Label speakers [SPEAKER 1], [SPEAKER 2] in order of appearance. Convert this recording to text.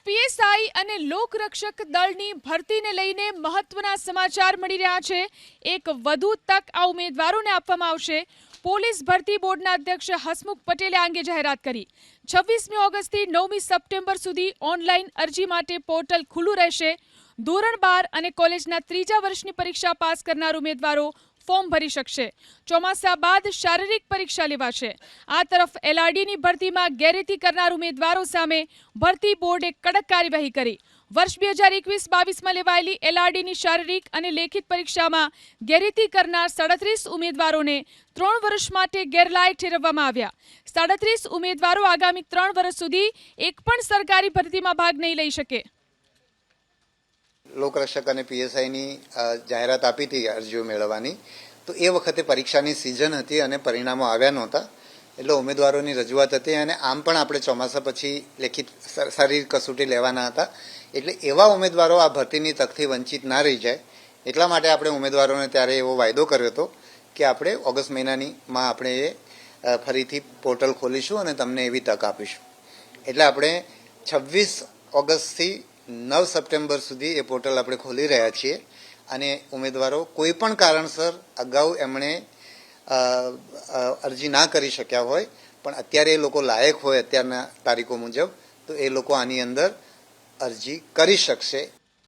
[SPEAKER 1] PSI અને લોકરક્ષક દળની ભરતીને લઈને મહત્વના સમાચાર મળી રહ્યા છે। એક વધુ તક આ ઉમેદવારોને આપવામાં આવશે। પોલીસ ભરતી બોર્ડના અધ્યક્ષ હસમુખ પટેલે આ અંગે જાહેરાત કરી। 26મી ઓગસ્ટથી 9મી સપ્ટેમ્બર સુધી ઓનલાઈન અરજી માટે પોર્ટલ ખુલ્લું રહેશે। ધોરણ 12 અને કોલેજના ત્રીજા વર્ષની પરીક્ષા પાસ કરનાર ઉમેદવારો ફોર્મ ભરી શકશે। ચોમાસા બાદ શારીરિક પરીક્ષા લેવાશે। આ તરફ એલઆરડીની ભરતીમાં ગેરરીતિ કરનાર ઉમેદવારો સામે ભરતી બોર્ડે કડક કાર્યવાહી કરી। વર્ષ 2021-22માં લેવાયેલી એલઆરડીની શારીરિક અને લેખિત પરીક્ષામાં ગેરરીતિ કરનાર 37 ઉમેદવારોને 3 વર્ષ માટે ગેરલાયક ઠેરવવામાં આવ્યા। 37 ઉમેદવારો આગામી 3 વર્ષ સુધી એક પણ સરકારી ભરતીમાં ભાગ નહીં લઈ શકે।
[SPEAKER 2] લોકરક્ષક અને પીએસઆઈની જાહેરાત આપી હતી અરજીઓ મેળવવાની, તો એ વખતે પરીક્ષાની સિઝન હતી અને પરિણામો આવ્યા નહોતા, એટલે ઉમેદવારોની રજૂઆત હતી અને આમ પણ આપણે ચોમાસા પછી લેખિત શારીરિક કસોટી લેવાના હતા, એટલે એવા ઉમેદવારો આ ભરતીની તકથી વંચિત ના રહી જાય એટલા માટે આપણે ઉમેદવારોને ત્યારે એવો વાયદો કર્યો હતો કે આપણે ઓગસ્ટ મહિનામાં આપણે એ ફરીથી પોર્ટલ ખોલીશું અને તમને એવી તક આપીશું। એટલે આપણે 26 ઓગસ્ટથી 9 સપ્ટેમ્બર સુધી એ પોર્ટલ આપણે ખોલી રહ્યા છીએ અને ઉમેદવારો કોઈ પણ કારણસર અગાઉ એમણે અરજી ના કરી શક્યા હોય પણ અત્યારે એ લોકો લાયક હોય અત્યારના તારીખો મુજબ, તો એ લોકો આની અંદર અરજી કરી શકશે।